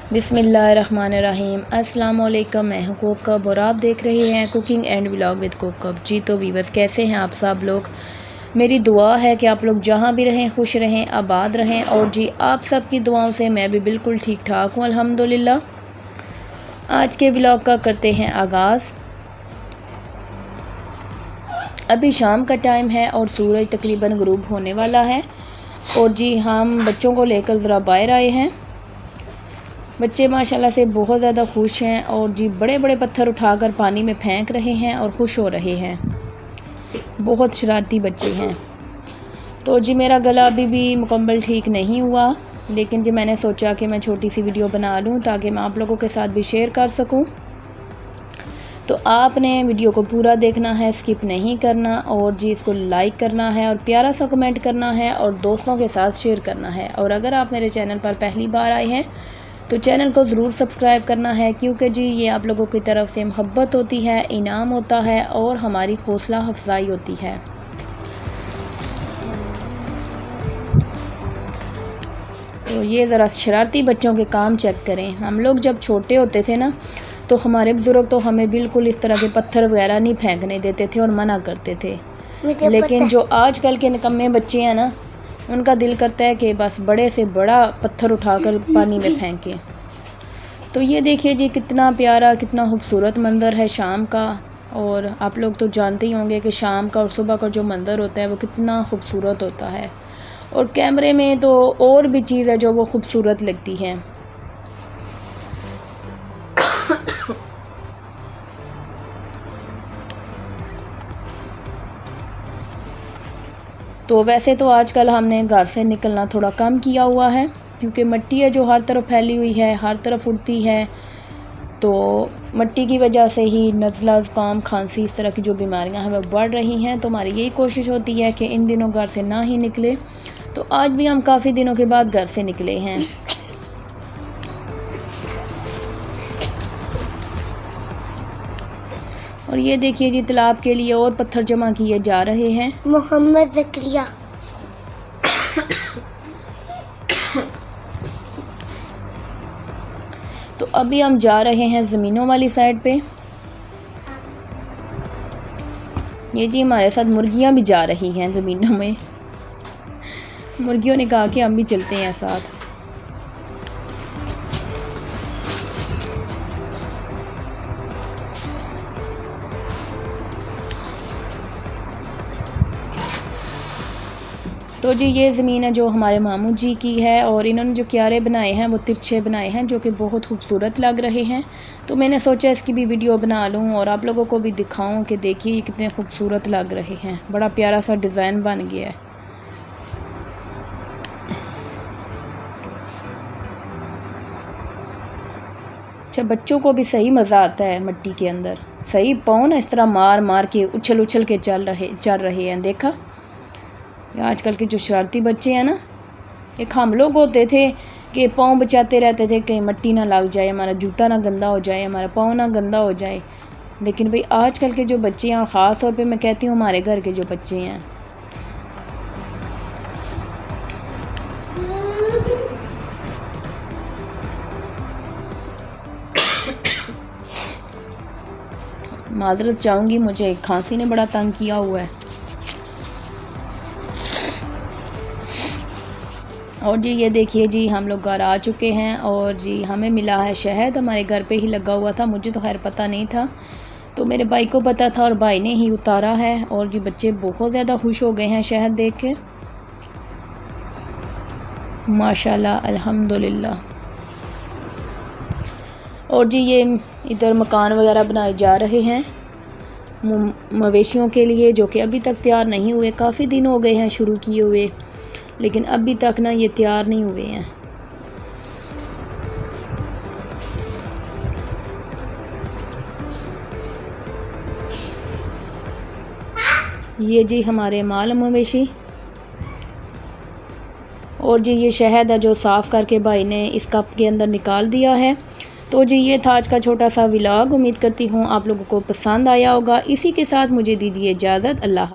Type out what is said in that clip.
बिस्मिल्लाहिर्रहमानिर्रहीम। अस्सलाम वालेकुम। मैं हूँ कोकब और आप देख रहे हैं cooking and vlog with Kokab. जी तो वीवर्स, कैसे हैं आप सब लोग? मेरी दुआ है कि आप लोग जहाँ भी रहें खुश रहें, आबाद रहें। और जी आप सब की दुआओं से मैं भी बिल्कुल ठीक ठाक हूँ अल्हम्दुलिल्लाह। आज के व्लॉग का करते हैं आगाज़। अभी शाम का टाइम है और सूरज तकरीबन गुरूब होने वाला है। और जी हम बच्चों को लेकर ज़रा बाहर आए हैं। बच्चे माशाल्लाह से बहुत ज़्यादा खुश हैं और जी बड़े बड़े पत्थर उठाकर पानी में फेंक रहे हैं और खुश हो रहे हैं। बहुत शरारती बच्चे हैं। तो जी मेरा गला अभी भी मुकम्मल ठीक नहीं हुआ, लेकिन जी मैंने सोचा कि मैं छोटी सी वीडियो बना लूँ ताकि मैं आप लोगों के साथ भी शेयर कर सकूँ। तो आपने वीडियो को पूरा देखना है, स्किप नहीं करना। और जी इसको लाइक करना है और प्यारा सा कमेंट करना है और दोस्तों के साथ शेयर करना है। और अगर आप मेरे चैनल पर पहली बार आए हैं तो चैनल को ज़रूर सब्सक्राइब करना है, क्योंकि जी ये आप लोगों की तरफ से मोहब्बत होती है, इनाम होता है और हमारी हौसला अफजाई होती है। तो ये ज़रा शरारती बच्चों के काम चेक करें। हम लोग जब छोटे होते थे ना, तो हमारे बुज़ुर्ग तो हमें बिल्कुल इस तरह के पत्थर वगैरह नहीं फेंकने देते थे और मना करते थे। लेकिन जो आजकल के निकम्मे बच्चे हैं ना, उनका दिल करता है कि बस बड़े से बड़ा पत्थर उठाकर पानी में फेंकें। तो ये देखिए जी कितना प्यारा, कितना खूबसूरत मंज़र है शाम का। और आप लोग तो जानते ही होंगे कि शाम का और सुबह का जो मंज़र होता है वो कितना खूबसूरत होता है। और कैमरे में तो और भी चीज़ है जो वो खूबसूरत लगती है। तो वैसे तो आजकल हमने घर से निकलना थोड़ा कम किया हुआ है, क्योंकि मिट्टी है जो हर तरफ फैली हुई है, हर तरफ उड़ती है। तो मिट्टी की वजह से ही नज़ला, ज़ुकाम, खांसी, इस तरह की जो बीमारियां हैं वह बढ़ रही हैं। तो हमारी यही कोशिश होती है कि इन दिनों घर से ना ही निकले। तो आज भी हम काफ़ी दिनों के बाद घर से निकले हैं। और ये देखिए जी तालाब के लिए और पत्थर जमा किए जा रहे हैं। मोहम्मद ज़करिया। तो अभी हम जा रहे हैं ज़मीनों वाली साइड पे। ये जी हमारे साथ मुर्गियां भी जा रही हैं ज़मीनों में। मुर्गियों ने कहा कि हम भी चलते हैं साथ। तो जी ये ज़मीन है जो हमारे मामू जी की है, और इन्होंने जो क्यारे बनाए हैं वो तिरछे बनाए हैं, जो कि बहुत खूबसूरत लग रहे हैं। तो मैंने सोचा इसकी भी वीडियो बना लूँ और आप लोगों को भी दिखाऊं कि देखिए ये कितने खूबसूरत लग रहे हैं। बड़ा प्यारा सा डिज़ाइन बन गया है। अच्छा, बच्चों को भी सही मज़ा आता है मिट्टी के अंदर। सही पाँव ना इस तरह मार मार के उछल उछल के चल रहे हैं। देखा, आजकल के जो शरारती बच्चे हैं ना, एक हम लोग होते थे कि पाँव बचाते रहते थे कहीं मिट्टी ना लग जाए, हमारा जूता ना गंदा हो जाए, हमारा पाँव ना गंदा हो जाए। लेकिन भाई आजकल के जो बच्चे हैं, और ख़ास तौर पे मैं कहती हूँ हमारे घर के जो बच्चे हैं, माजरत चाहूँगी, मुझे खांसी ने बड़ा तंग किया हुआ है। और जी ये देखिए जी हम लोग घर आ चुके हैं। और जी हमें मिला है शहद, हमारे घर पे ही लगा हुआ था। मुझे तो खैर पता नहीं था, तो मेरे भाई को पता था और भाई ने ही उतारा है। और जी बच्चे बहुत ज़्यादा खुश हो गए हैं शहद देख के, माशाल्लाह अल्हम्दुलिल्लाह। और जी ये इधर मकान वगैरह बनाए जा रहे हैं मवेशियों के लिए, जो कि अभी तक तैयार नहीं हुए। काफ़ी दिन हो गए हैं शुरू किए हुए, लेकिन अभी तक ना ये तैयार नहीं हुए हैं। ये जी हमारे माल मवेशी। और जी ये शहद है जो साफ़ करके भाई ने इस कप के अंदर निकाल दिया है। तो जी ये था आज का छोटा सा व्लॉग। उम्मीद करती हूँ आप लोगों को पसंद आया होगा। इसी के साथ मुझे दीजिए इजाज़त। अल्लाह।